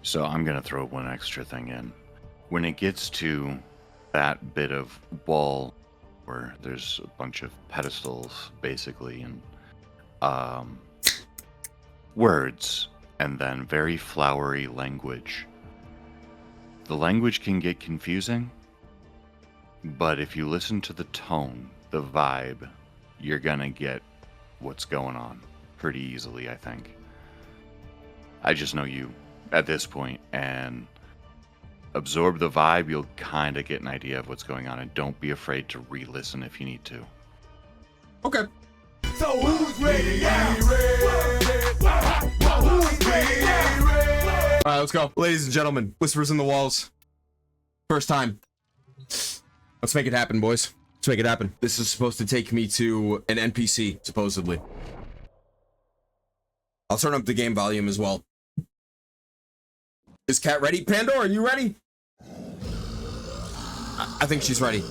So I'm going to throw one extra thing in. When it gets to that bit of wall where there's a bunch of pedestals, basically, and words, and then very flowery language. The language can get confusing, but if you listen to the tone, the vibe, you're gonna get what's going on pretty easily, I think. I just know you at this point, and absorb the vibe, you'll kind of get an idea of what's going on, and don't be afraid to re-listen if you need to. Okay. So who's ready now? Who's ready? All right, let's go. Ladies and gentlemen, Whispers in the Walls. First time. Let's make it happen, boys. Let's make it happen. This is supposed to take me to an NPC, supposedly. I'll turn up the game volume as well. Is Cat ready? Pandora, are you ready? I think she's ready.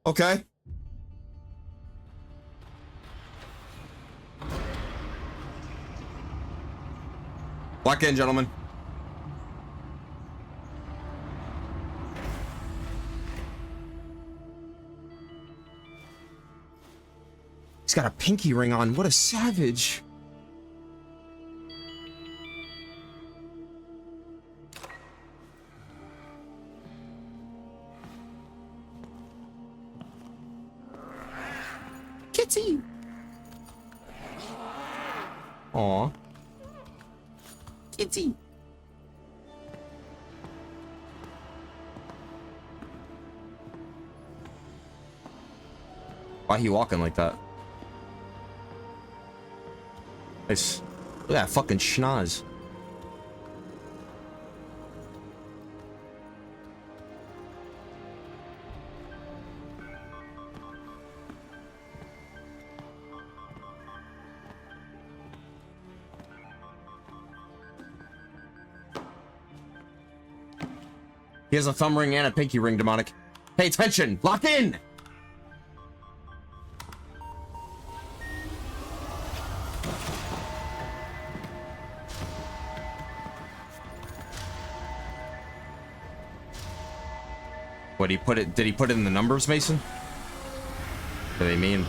Okay. Lock in, gentlemen. He's got a pinky ring on. What a savage. Kitty. Aw. Kitty. Why he walking like that? Nice. Look at that fucking schnoz. He has a thumb ring and a pinky ring, demonic. Pay attention! Lock in! What, he put it, did he put it in the numbers, Mason? What do they mean?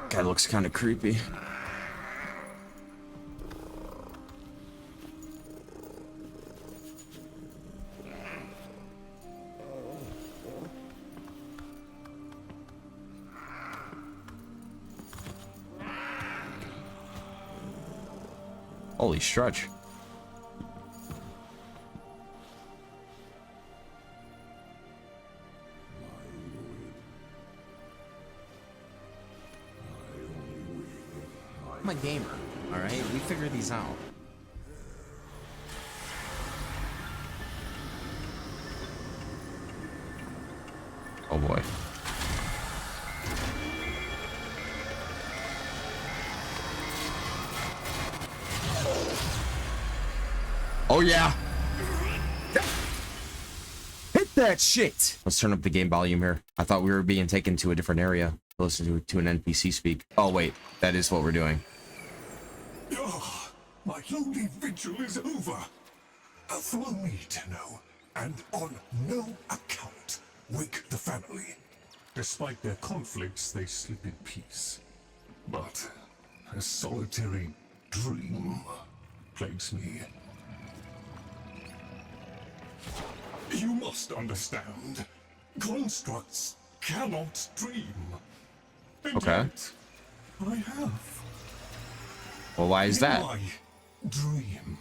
Guy looks kind of creepy. Holy stretch. I'm a gamer, all right? We figure these out. Oh boy. Oh yeah. Hit that shit. Let's turn up the game volume here. I thought we were being taken to a different area. Listen to an NPC speak. Oh wait, that is what we're doing. Oh, my lonely vigil is over. Allow me to know, and on no account, wake the family. Despite their conflicts, they sleep in peace. But a solitary dream plagues me. You must understand. Constructs cannot dream. And Okay. yet, I have. Well, why is that? My dream.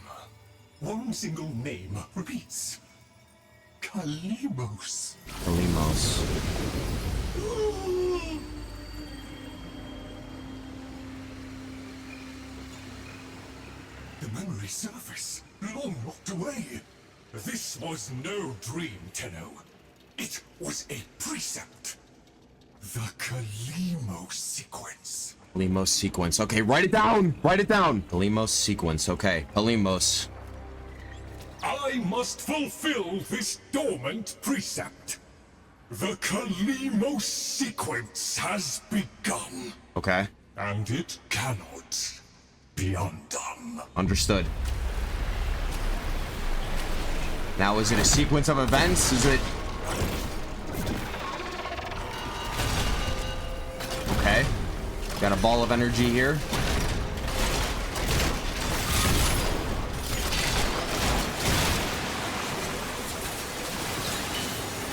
One single name repeats. Kalimos. Kalimos. The memory surface, long locked away. This was no dream, Tenno. It was a precept. The Kalimo sequence. Kalimos sequence. Okay, write it down. Write it down. Kalimos sequence. Okay, Kalimos. I must fulfill this dormant precept. The Kalimo sequence has begun. Okay. And it cannot be undone. Understood. Now, is it a sequence of events? Is it... Okay. Got a ball of energy here.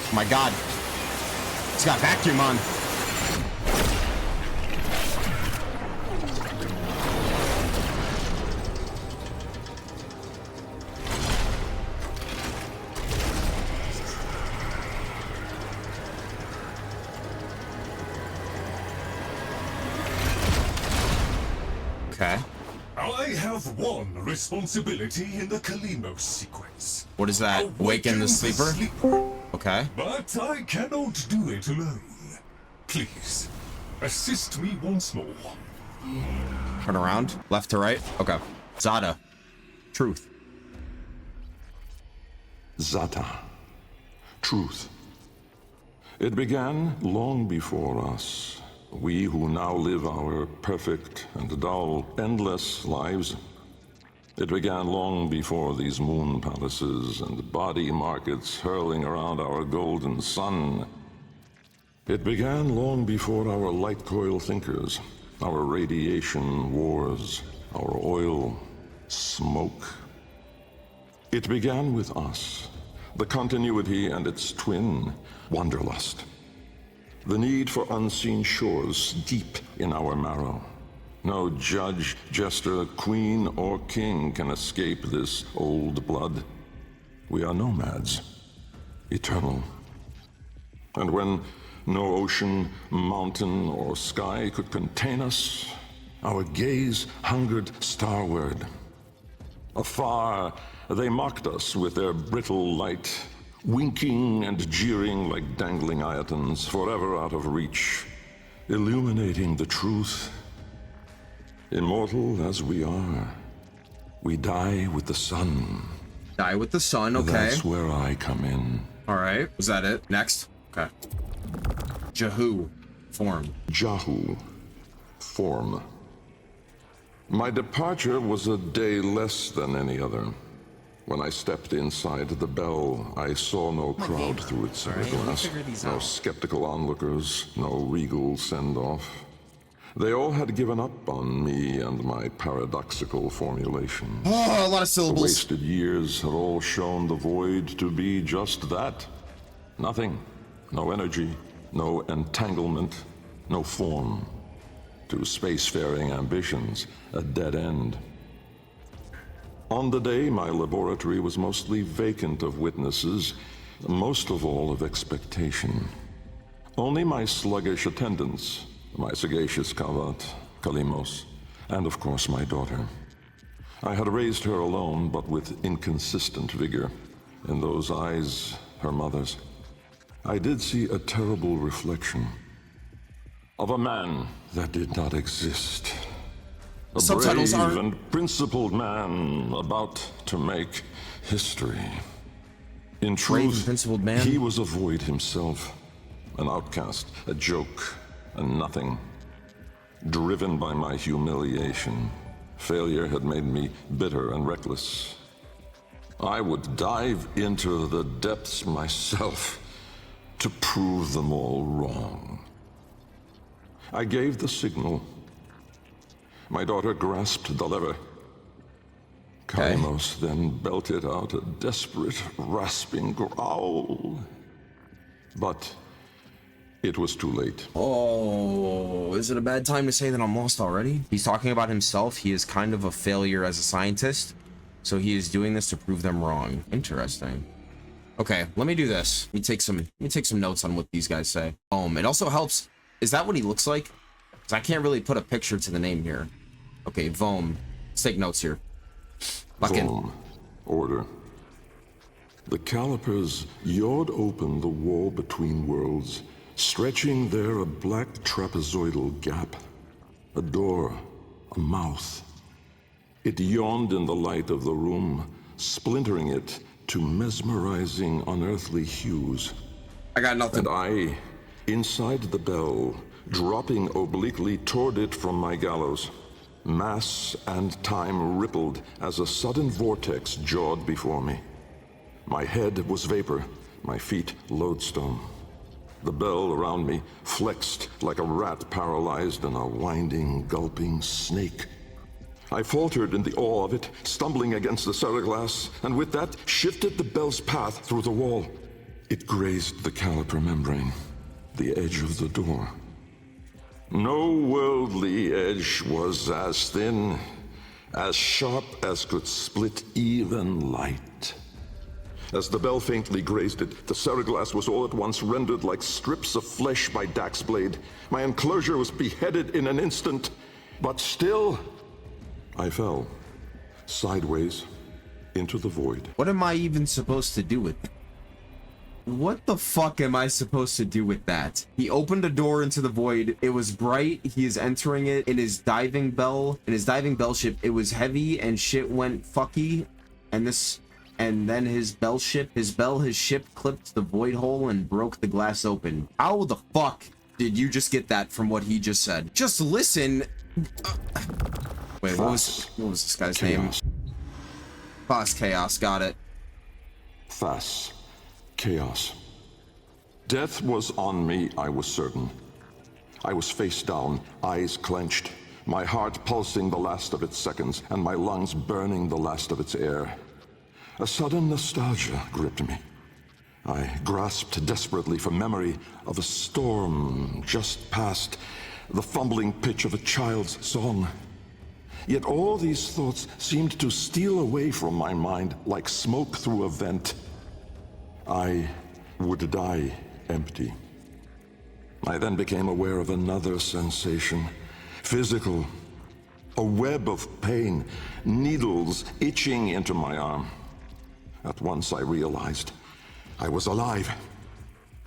Oh my god. It's got vacuum on. Okay. I have one responsibility in the Kalimo sequence. What is that? Awaken the sleeper? Okay. But I cannot do it alone. Please, assist me once more. Turn around. Left to right. Okay. Zada. Truth. Zata. Truth. It began long before us. We who now live our perfect and dull, endless lives. It began long before these moon palaces and body markets hurling around our golden sun. It began long before our light coil thinkers, our radiation wars, our oil, smoke. It began with us, the continuity and its twin, wanderlust. The need for unseen shores deep in our marrow. No judge, jester, queen, or king can escape this old blood. We are nomads, eternal. And when no ocean, mountain, or sky could contain us, our gaze hungered starward. Afar, they mocked us with their brittle light, winking and jeering like dangling iotons, forever out of reach, illuminating the truth. Immortal as we are, we die with the sun. Die with the sun, okay. That's where I come in. Alright, was that it? Next? Okay. Jahu. Form. Jahu. Form. My departure was a day less than any other. When I stepped inside the bell, I saw no crowd through its glass, no skeptical onlookers, no regal send-off. They all had given up on me and my paradoxical formulation. Oh, a lot of The syllables. wasted years have all shown the void to be just that. Nothing. No energy, no entanglement, no form. To spacefaring ambitions, a dead end. On the day, my laboratory was mostly vacant of witnesses, most of all of expectation. Only my sluggish attendants, my sagacious Kavat, Kalimos, and of course my daughter. I had raised her alone, but with inconsistent vigor. In those eyes, her mother's, I did see a terrible reflection of a man that did not exist. A Subtitles brave are... and principled man about to make history. In Brave and truth, principled man? he was a void himself, an outcast, a joke, a nothing. Driven by my humiliation, failure had made me bitter and reckless. I would dive into the depths myself to prove them all wrong. I gave the signal. My daughter grasped the lever. Kalimos then belted out a desperate, rasping growl. But it was too late. Oh, is it a bad time to say that I'm lost already? He's talking about himself. He is kind of a failure as a scientist, so he is doing this to prove them wrong. Interesting. Okay, let me do this. Let me take some notes on what these guys say. It also helps. Is that what he looks like? Because I can't really put a picture to the name here. Okay, Vom. Let's take notes here. Fucking. Form. Order. The calipers yawed open the wall between worlds, stretching there a black trapezoidal gap. A door. A mouth. It yawned in the light of the room, splintering it to mesmerizing, unearthly hues. I got nothing. And I, inside the bell, dropping obliquely toward it from my gallows. Mass and time rippled as a sudden vortex jawed before me. My head was vapor, my feet lodestone. The bell around me flexed like a rat paralyzed in a winding, gulping snake. I faltered in the awe of it, stumbling against the ceraglass, and with that shifted the bell's path through the wall. It grazed the caliper membrane, the edge of the door. No worldly edge was as thin, as sharp as could split even light. As the bell faintly grazed it, the ceraglass was all at once rendered like strips of flesh by Dax's blade. My enclosure was beheaded in an instant, but still, I fell, sideways, into the void. What am I even supposed to do with that? What the fuck am I supposed to do with that? He opened a door into the void. It was bright. He is entering it in his diving bell ship. It was heavy and shit went fucky. And then his ship clipped the void hole and broke the glass open. How the fuck did you just get that from what he just said? Just listen. Wait, what was this guy's name? Fast Chaos, got it. Fast Chaos. Death was on me, I was certain. I was face down, eyes clenched, my heart pulsing the last of its seconds, and my lungs burning the last of its air. A sudden nostalgia gripped me. I grasped desperately for memory of a storm just past, the fumbling pitch of a child's song. Yet all these thoughts seemed to steal away from my mind like smoke through a vent. I would die empty. I then became aware of another sensation, physical, a web of pain, needles itching into my arm. At once I realized I was alive,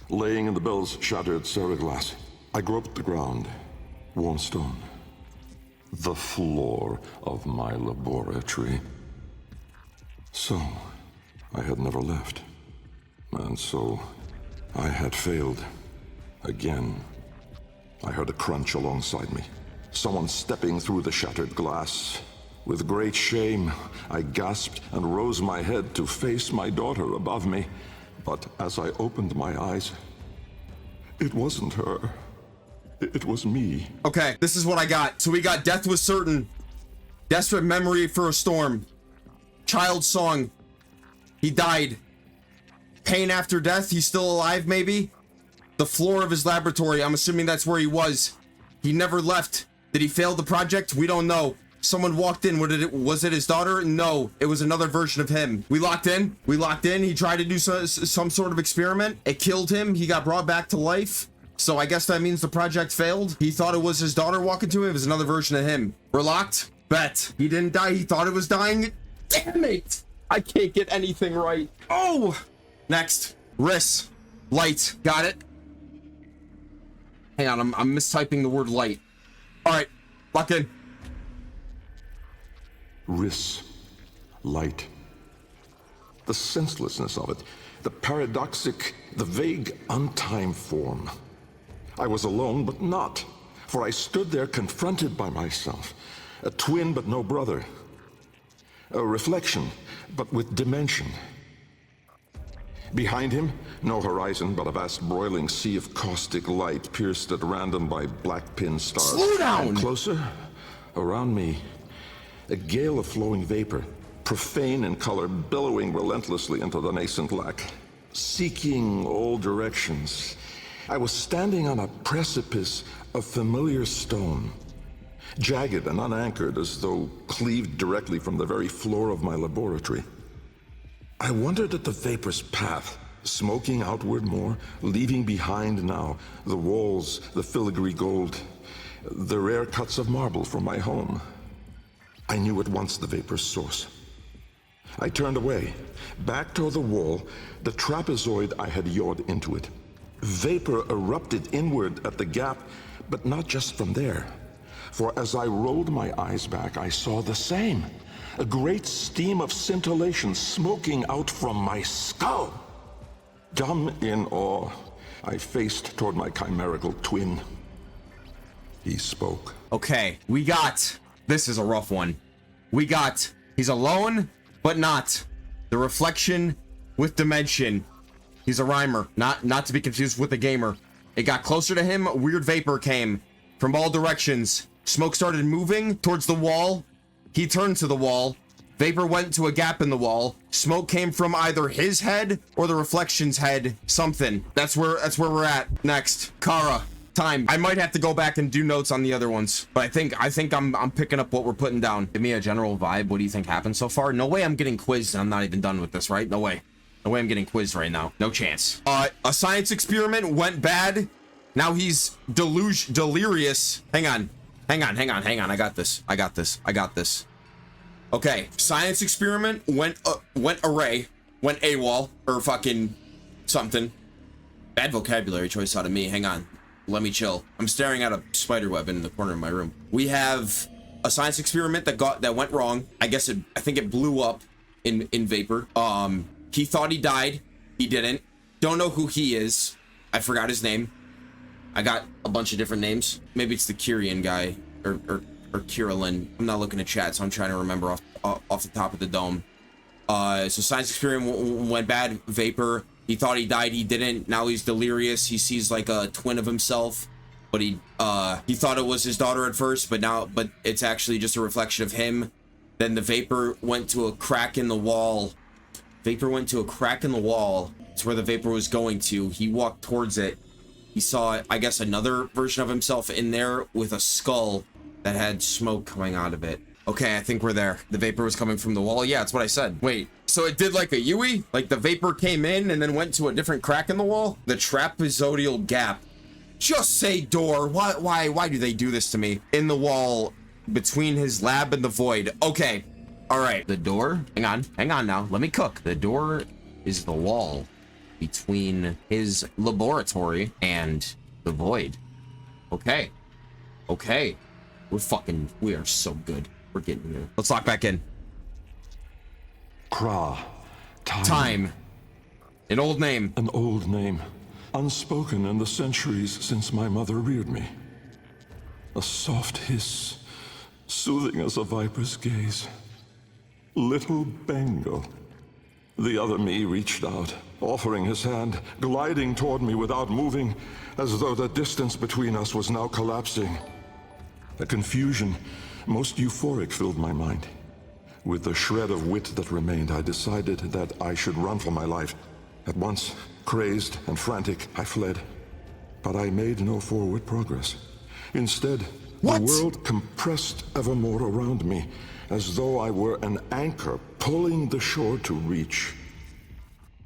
laying in the bell's shattered ceraglass. I groped the ground, warm stone, the floor of my laboratory. So, I had never left. And so, I had failed. Again. I heard a crunch alongside me. Someone stepping through the shattered glass. With great shame, I gasped and rose my head to face my daughter above me. But as I opened my eyes, it wasn't her. It was me. Okay, this is what I got. So we got Death Was Certain. Desperate Memory for a Storm. Child's Song. He died. Pain After Death. He's still alive, maybe? The floor of his laboratory. I'm assuming that's where he was. He never left. Did he fail the project? We don't know. Someone walked in. Was it his daughter? No, it was another version of him. We locked in. He tried to do some sort of experiment. It killed him. He got brought back to life. So I guess that means the project failed. He thought it was his daughter walking to him. It was another version of him. We're locked. Bet. He didn't die. He thought it was dying. Damn it. I can't get anything right. Oh. Next. Riss. Light. Got it. Hang on. I'm mistyping the word light. All right. Lock in. Riss. Light. The senselessness of it. The paradoxic, the vague, untimed form. I was alone, but not. For I stood there confronted by myself. A twin, but no brother. A reflection, but with dimension. Behind him, no horizon, but a vast broiling sea of caustic light pierced at random by black pin stars. Slow down! And closer, around me, a gale of flowing vapor, profane in color, billowing relentlessly into the nascent lack, seeking all directions. I was standing on a precipice of familiar stone, jagged and unanchored as though cleaved directly from the very floor of my laboratory. I wondered at the vapor's path, smoking outward more, leaving behind now the walls, the filigree gold, the rare cuts of marble from my home. I knew at once the vapor's source. I turned away, back toward the wall, the trapezoid I had yawed into it. Vapor erupted inward at the gap, but not just from there. For as I rolled my eyes back, I saw the same. A great steam of scintillation smoking out from my skull. Dumb in awe, I faced toward my chimerical twin. He spoke. Okay, we got... This is a rough one. We got... He's alone, but not. The reflection with dimension. He's a rhymer, not to be confused with a gamer. It got closer to him, weird vapor came from all directions. Smoke started moving towards the wall. He turned to the wall. Vapor went to a gap in the wall. Smoke came from either his head or the reflection's head. Something. That's where we're at. Next. Kara. Time. I might have to go back and do notes on the other ones, but I think I'm picking up what we're putting down. Give me a general vibe. What do you think happened so far? No way I'm getting quizzed and I'm not even done with this, right? No way. No way I'm getting quizzed right now. No chance. A science experiment went bad. Now he's delirious. Hang on. I got this. Okay. Science experiment went AWOL or fucking something. Bad vocabulary choice out of me. Hang on. Let me chill. I'm staring at a spider web in the corner of my room. We have a science experiment that went wrong. I think it blew up in vapor. He thought he died. He didn't. Don't know who he is. I forgot his name. I got a bunch of different names. Maybe it's the Kyrian guy or Kirillin. I'm not looking at chat, so I'm trying to remember off the top of the dome. So science experiment went bad. Vapor. He thought he died. He didn't. Now he's delirious. He sees like a twin of himself, but he thought it was his daughter at first, but it's actually just a reflection of him. Then the vapor went to a crack in the wall. It's where the vapor was going to. He walked towards it. He saw, I guess, another version of himself in there with a skull that had smoke coming out of it. Okay, I think we're there. The vapor was coming from the wall. Yeah, that's what I said. Wait, so it did like a Yui? Like the vapor came in and then went to a different crack in the wall? The trapezoidal gap. Just say door. Why do they do this to me? In the wall between his lab and the void. Okay. All right. The door. Hang on now. Let me cook. The door is the wall between his laboratory and the void. Okay. We are so good. We're getting there. Let's lock back in. Kra. Time. An old name. An old name. Unspoken in the centuries since my mother reared me. A soft hiss, soothing as a viper's gaze. Little Bengal. The other me reached out, offering his hand, gliding toward me without moving, as though the distance between us was now collapsing. A confusion, most euphoric, filled my mind. With the shred of wit that remained, I decided that I should run for my life. At once, crazed and frantic, I fled. But I made no forward progress. Instead, the world compressed ever more around me, as though I were an anchor pulling the shore to reach.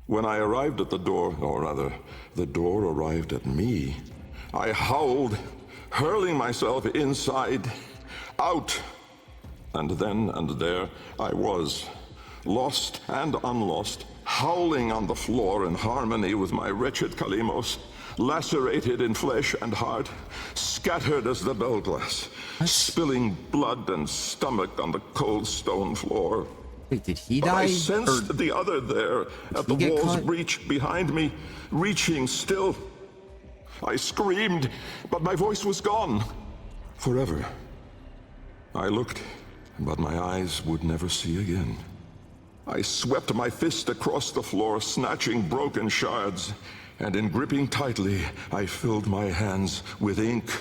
When I arrived at the door, or rather, the door arrived at me, I howled, hurling myself inside, out. And then and there I was, lost and unlost, howling on the floor in harmony with my wretched Kalimos, lacerated in flesh and heart, scattered as the bell glass, spilling blood and stomach on the cold stone floor. Wait, did he But die? I sensed the other there, at the wall's breach behind me, reaching still. I screamed, but my voice was gone. Forever. I looked, but my eyes would never see again. I swept my fist across the floor, snatching broken shards, and in gripping tightly, I filled my hands with ink.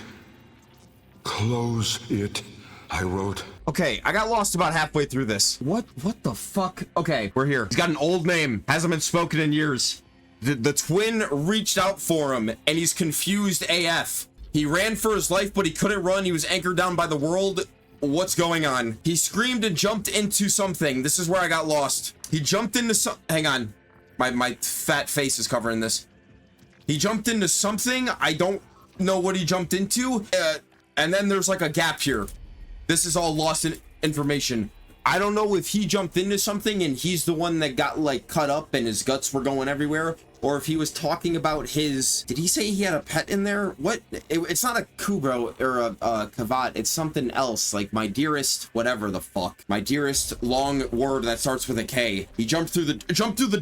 Close it, I wrote. Okay, I got lost about halfway through this. What the fuck? Okay, we're here. He's got an old name. Hasn't been spoken in years. The twin reached out for him, and he's confused AF. He ran for his life, but he couldn't run. He was anchored down by the world. What's going on? He screamed and jumped into something. This is where I got lost. He jumped into some... Hang on. My fat face is covering this. He jumped into something. I don't know what he jumped into. And then there's like a gap here. This is all lost in information. I don't know if he jumped into something and he's the one that got like cut up and his guts were going everywhere, or if he was talking about his, did he say he had a pet in there? What? It's not a Kubo or a Kavat. It's something else, like my dearest, whatever the fuck. My dearest long word that starts with a K. He jumped through the door. Jumped through the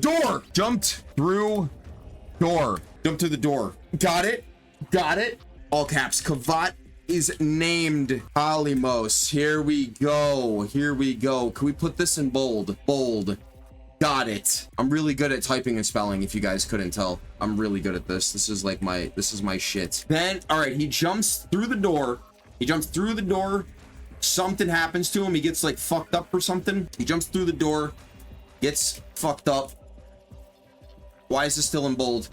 door. Jumped through the door. Got it. Got it. All caps. Kavat is named Polymos. Here we go. Here we go. Can we put this in bold? Bold. Got it. I'm really good at typing and spelling, if you guys couldn't tell. I'm really good at this. This is like this is my shit. Then, all right, he jumps through the door. He jumps through the door. Something happens to him. He gets like fucked up or something. He jumps through the door, gets fucked up. Why is this still in bold?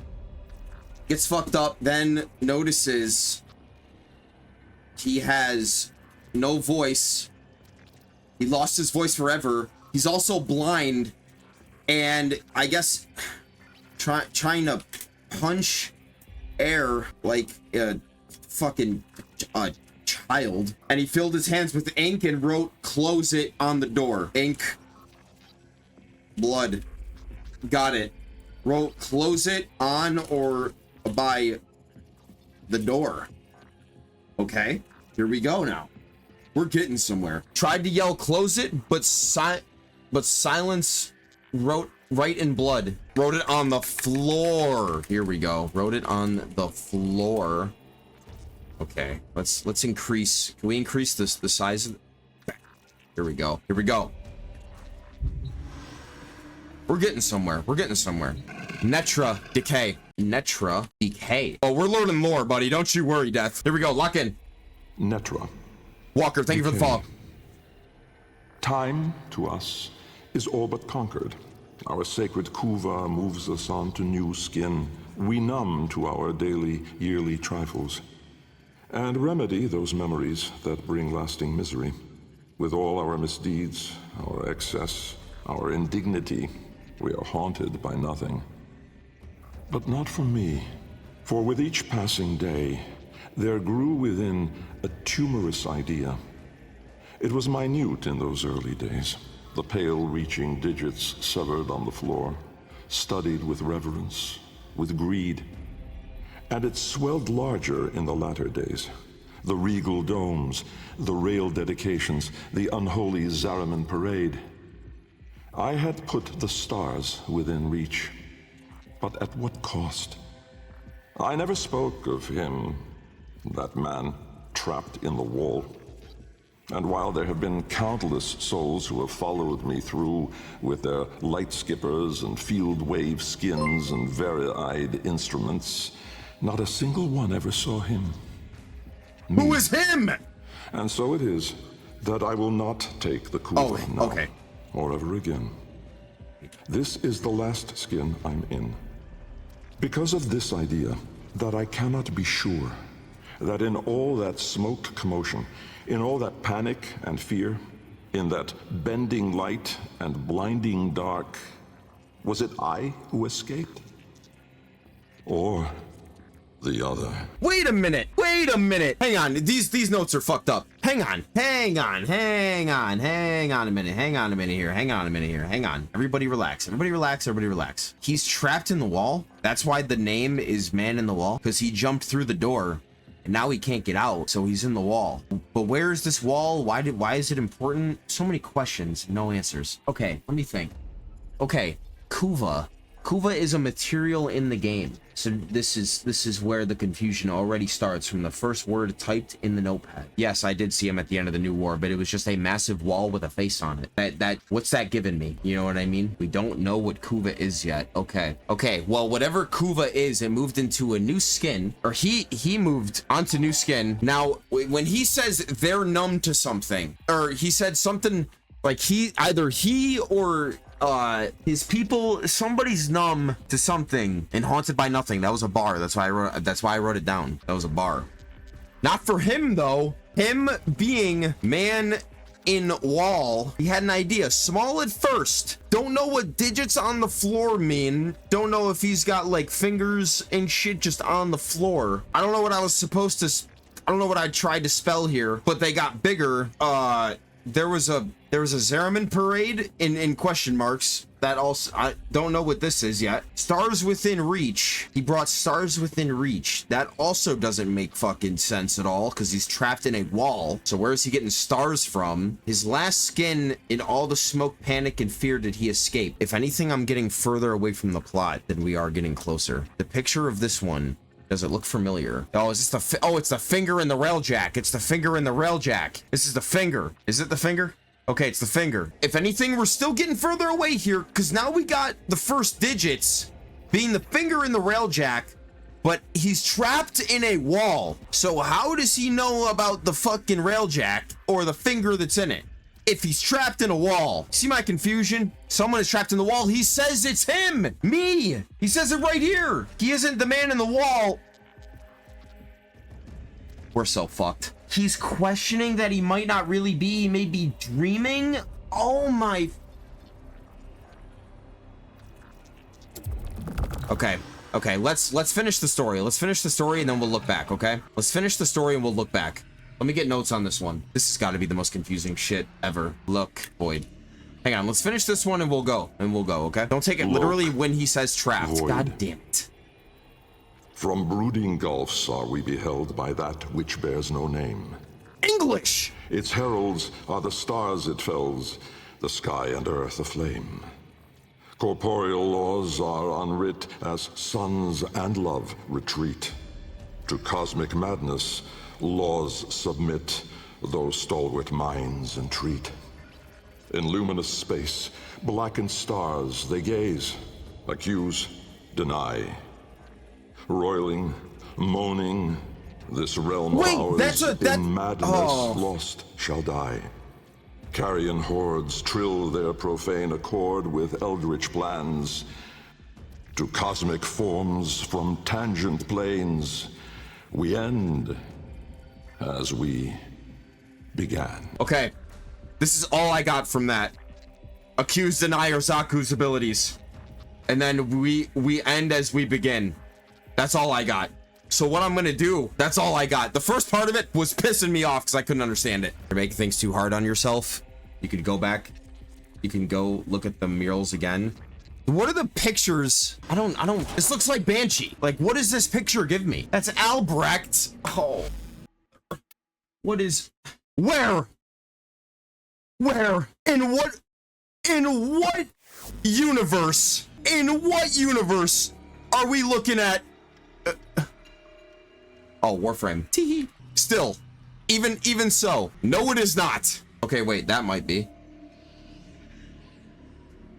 Gets fucked up, then notices he has no voice. He lost his voice forever. He's also blind. And I guess trying to punch air like a fucking child. And he filled his hands with ink and wrote, "Close it" on the door. Ink. Blood. Got it. Wrote, "Close it" on or by the door. Okay, here we go now. We're getting somewhere. Tried to yell, "Close it," but silence. Wrote right in blood. Wrote it on the floor. Here we go. Wrote it on the floor. Okay, let's increase. Can we increase the size of here we go. Here we go. We're getting somewhere. We're getting somewhere. Netra decay. Netra decay. Oh, we're learning lore, buddy. Don't you worry, Death. Here we go. Lock in. Netra. Walker, thank you for the follow. Time to us is all but conquered. Our sacred Kuva moves us on to new skin. We numb to our daily, yearly trifles, and remedy those memories that bring lasting misery. With all our misdeeds, our excess, our indignity, we are haunted by nothing. But not for me, for with each passing day, there grew within a tumorous idea. It was minute in those early days, the pale reaching digits severed on the floor, studied with reverence, with greed. And it swelled larger in the latter days. The regal domes, the rail dedications, the unholy Zariman parade. I had put the stars within reach, but at what cost? I never spoke of him, that man trapped in the wall. And while there have been countless souls who have followed me through with their light skippers and field wave skins and very-eyed instruments, not a single one ever saw him. Me. Who is him? And so it is that I will not take the Kuva now, okay. or ever again. This is the last skin I'm in. Because of this idea, that I cannot be sure that in all that smoked commotion, in all that panic and fear, in that bending light and blinding dark, was it I who escaped? Or the other? Wait a minute. Wait a minute. Hang on. These notes are fucked up. Hang on a minute here. Hang on. Everybody relax. Everybody relax. He's trapped in the wall. That's why the name is Man in the Wall, because he jumped through the door. And now he can't get out, so he's in the wall. But where is this wall? Why is it important? So many questions, no answers. Okay, let me think. Okay, Kuva. Kuva is a material in the game. So this is where the confusion already starts, from the first word typed in the notepad. Yes, I did see him at the end of the new war, but it was just a massive wall with a face on it. That what's that giving me? You know what I mean? We don't know what Kuva is yet. Okay, well, whatever Kuva is, it moved into a new skin, or he moved onto new skin. Now, when he says they're numb to something, or he said something like either he or his people, somebody's numb to something and haunted by nothing. That was a bar. That's why I wrote it down. That was a bar. Not for him though. Him being Man in Wall, he had an idea. Small at first. Don't know what digits on the floor mean. Don't know if he's got like fingers and shit just on the floor. I don't know what I was supposed to. I don't know what I tried to spell here, but they got bigger. There was There's a Zariman parade in question marks. That also, I don't know what this is yet. Stars within reach. He brought stars within reach. That also doesn't make fucking sense at all because he's trapped in a wall. So where is he getting stars from? His last skin, in all the smoke, panic, and fear did he escape. If anything, I'm getting further away from the plot than we are getting closer. The picture of this one, does it look familiar? Oh, is this the, oh, it's the finger in the railjack. It's the finger in the railjack. This is the finger. Is it the finger? Okay, it's the finger. If anything, we're still getting further away here because now we got the first digits being the finger in the railjack, but he's trapped in a wall. So how does he know about the fucking railjack or the finger that's in it? If he's trapped in a wall. See my confusion? Someone is trapped in the wall. He says it's him, me. He says it right here. He isn't the man in the wall. We're so fucked. He's questioning that he might not really be, he may be dreaming. Oh my. Okay, let's finish the story. Let's finish the story and then we'll look back, okay? Let's finish the story and we'll look back. Let me get notes on this one. This has got to be the most confusing shit ever. Look, Void. Hang on, let's finish this one and we'll go, okay? Don't take it literally when he says trapped. Void. God damn it. From brooding gulfs are we beheld by that which bears no name. English! Its heralds are the stars it fells, the sky and earth aflame. Corporeal laws are unwrit as suns and love retreat. To cosmic madness, laws submit, though stalwart minds entreat. In luminous space, blackened stars they gaze, accuse, deny. Roiling, moaning, this realm of ours in madness lost shall die. Carrion hordes trill their profane accord with eldritch plans. To cosmic forms from tangent planes, we end as we began. Okay, this is all I got from that. Accuse, deny, or Zaku's abilities. And then we end as we begin. That's all I got. So what I'm gonna do, that's all I got. The first part of it was pissing me off because I couldn't understand it. You're making things too hard on yourself. You could go back. You can go look at the murals again. What are the pictures? I don't, this looks like Banshee. Like, what does this picture give me? That's Albrecht. Oh. What is, where? In what universe? In what universe are we looking at? Oh, Warframe. Teehee. Still, even so, no, it is not. Okay, wait, that might be.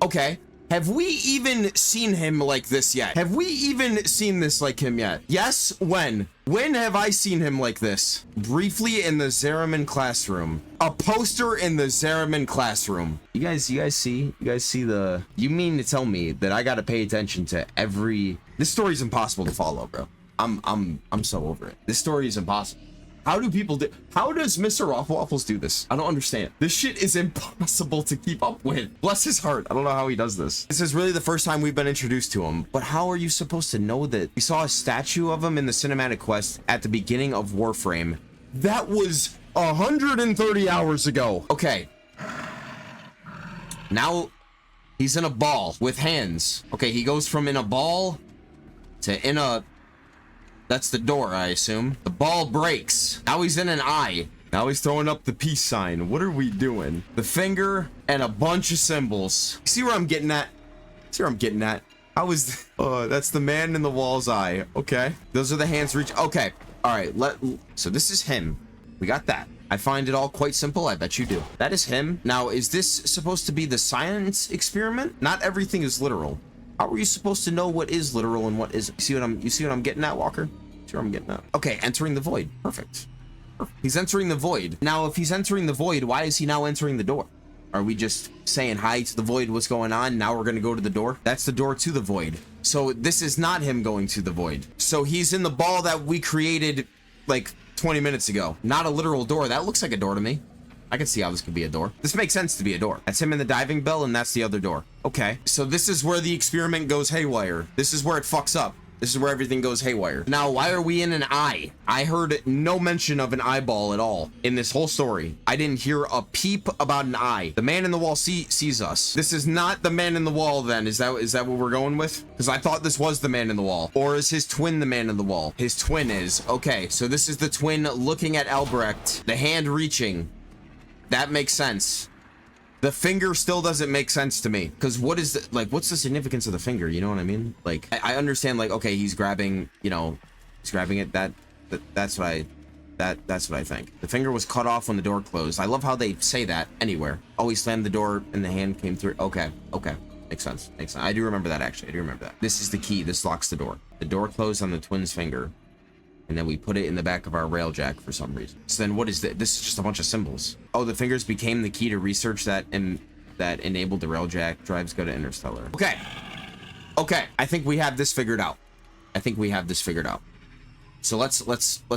Okay, have we even seen him like this yet? Have we even seen this like him yet? Yes, when? When have I seen him like this? Briefly in the Zariman classroom. A poster in the Zariman classroom. You guys see the, you mean to tell me that I gotta pay attention to every, this story's impossible to follow, bro. I'm so over it. This story is impossible. How do people do, how does Mr. Waffles do this? I don't understand. This shit is impossible to keep up with. Bless his heart. I don't know how he does this. This is really the first time we've been introduced to him, but how are you supposed to know that? We saw a statue of him in the cinematic quest at the beginning of Warframe. That was 130 hours ago. Okay. Now he's in a ball with hands. Okay, he goes from in a ball to in a, that's the door, I assume. The ball breaks. Now he's in an eye. Now he's throwing up the peace sign. What are we doing? The finger and a bunch of symbols. See where I'm getting at? See where I'm getting at? How is, that's the man in the wall's eye. Okay. Those are the hands reach. Okay. All right. So this is him. We got that. I find it all quite simple. I bet you do. That is him. Now, is this supposed to be the science experiment? Not everything is literal. How are you supposed to know what is literal and what isn't? You see what I'm getting at, Walker? See what I'm getting at? Okay, entering the void. Perfect. He's entering the void. Now, if he's entering the void, why is he now entering the door? Are we just saying hi to the void? What's going on? Now we're going to go to the door. That's the door to the void. So this is not him going to the void. So he's in the ball that we created like 20 minutes ago. Not a literal door. That looks like a door to me. I can see how this could be a door. This makes sense to be a door. That's him in the diving bell, and that's the other door. Okay, so this is where the experiment goes haywire. This is where it fucks up. This is where everything goes haywire. Now, why are we in an eye? I heard no mention of an eyeball at all in this whole story. I didn't hear a peep about an eye. The man in the wall sees us. This is not the man in the wall then. Is that what we're going with? Because I thought this was the man in the wall. Or is his twin the man in the wall? His twin is. Okay, so this is the twin looking at Albrecht. The hand reaching. That makes sense. The finger still doesn't make sense to me, because what is the, like, what's the significance of the finger? You know what I mean? Like, I understand, like, okay, he's grabbing, you know, he's grabbing it. That's what I think. The finger was cut off when the door closed. I love how they say that anywhere. Oh, he slammed the door and the hand came through. Okay, makes sense. I do remember that, actually. I do remember that. This is the key. This locks the door. The door closed on the twin's finger, and then we put it in the back of our railjack for some reason. So then what is this? This is just a bunch of symbols. Oh, the fingers became the key to research that, and that enabled the railjack drives go to Interstellar. Okay, I think we have this figured out. So let's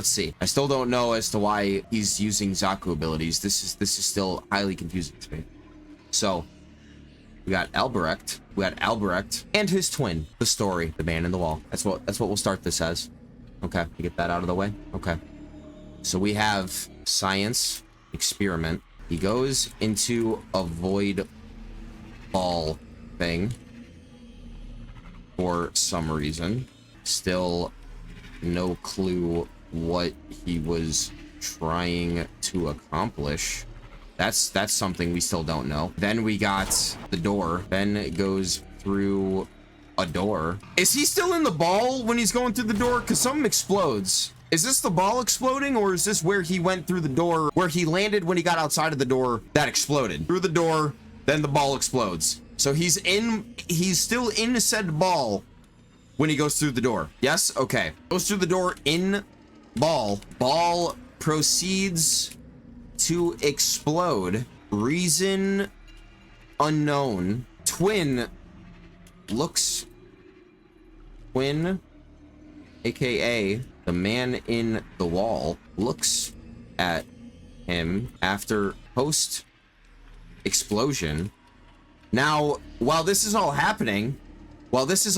see. I still don't know as to why he's using Zaku abilities. This is still highly confusing to me. So we got Albrecht, and his twin. The story, the man in the wall. That's what we'll start this as. Okay, you get that out of the way. Okay, so we have science experiment. He goes into a void ball thing for some reason. Still no clue what he was trying to accomplish. That's something we still don't know. Then we got the door. Then it goes through a door. Is he still in the ball when he's going through the door? Because something explodes. Is this the ball exploding, or is this where he went through the door, where he landed when he got outside of the door that exploded? Through the door, then the ball explodes. So he's still in said ball when he goes through the door. Yes? Okay. Goes through the door in ball. Ball proceeds to explode. Reason unknown. Twin, aka the man in the wall, looks at him after post explosion. Now, while this is all happening, OG, while this is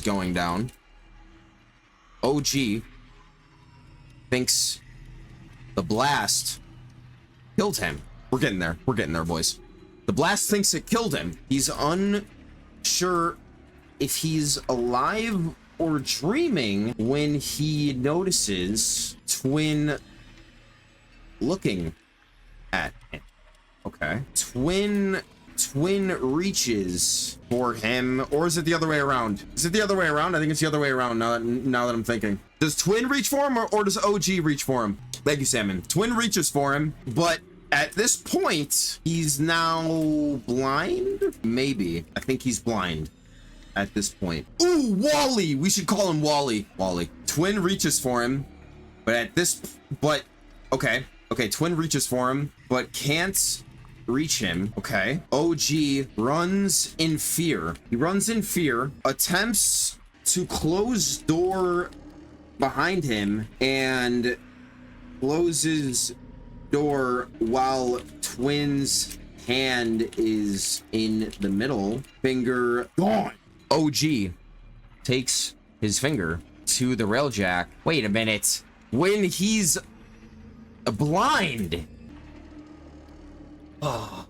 going down, OG thinks the blast killed him. We're getting there, boys. The blast thinks it killed him. He's unsure if he's alive or dreaming when he notices Twin looking at him. Okay. Twin reaches for him, or is it the other way around? I think it's the other way around now that I'm thinking. Does Twin reach for him, or does OG reach for him? Thank you, Salmon. Twin reaches for him, but at this point, he's now blind? Maybe. I think he's blind at this point. Ooh, Wally! We should call him Wally. Twin reaches for him, okay, Twin reaches for him, but can't reach him. Okay. OG runs in fear. He runs in fear, attempts to close door behind him, and closes door while Twin's hand is in the middle. Finger gone. OG takes his finger to the railjack. Wait a minute. When he's blind. Oh.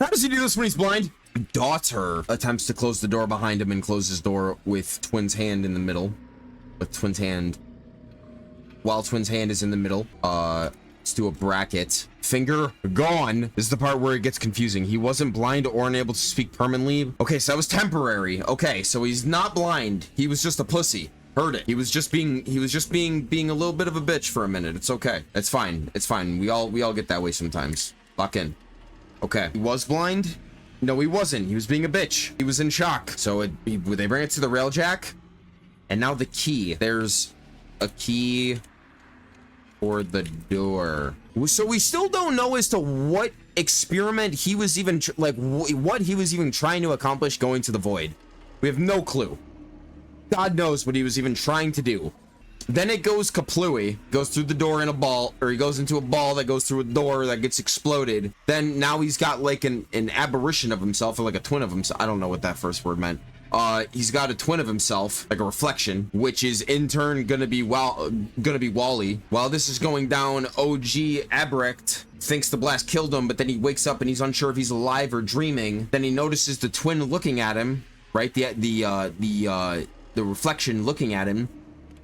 How does he do this when he's blind? Daughter attempts to close the door behind him and closes door with Twin's hand in the middle. While Twin's hand is in the middle, let's do a bracket. Finger gone. This is the part where it gets confusing. He wasn't blind or unable to speak permanently. Okay, so that was temporary. Okay, so he's not blind. He was just a pussy. Heard it. He was just being a little bit of a bitch for a minute. It's okay. It's fine. We all get that way sometimes. Lock in. Okay. He was blind? No, he wasn't. He was being a bitch. He was in shock. So they bring it to the railjack, and now the key. There's a key for the door. So we still don't know as to what experiment he was even what he was even trying to accomplish going to the void. We have no clue. God knows what he was even trying to do. Then it goes kaplooey, goes through the door in a ball, or he goes into a ball that goes through a door that gets exploded. Then now he's got like an aberration of himself, or like a twin of himself. I don't know what that first word meant. He's got a twin of himself, like a reflection, which is in turn gonna be Wally. While this is going down, OG Albrecht thinks the blast killed him, but then he wakes up and he's unsure if he's alive or dreaming. Then he notices the twin looking at him, right? The reflection looking at him.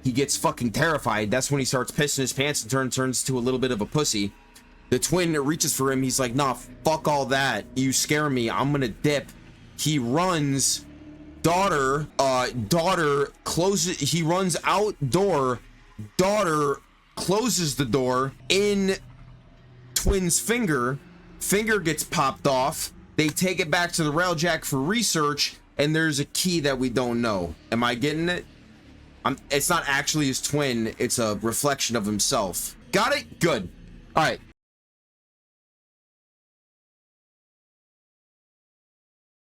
He gets fucking terrified. That's when he starts pissing his pants and turns to a little bit of a pussy. The twin reaches for him. He's like, nah, fuck all that. You scare me. I'm gonna dip. He runs. Daughter closes. He runs outdoor. Daughter closes the door in twin's finger. Finger gets popped off. They take it back to the railjack for research, and there's a key that we don't know. Am I getting it? It's not actually his twin. It's a reflection of himself. Got it? Good. All right.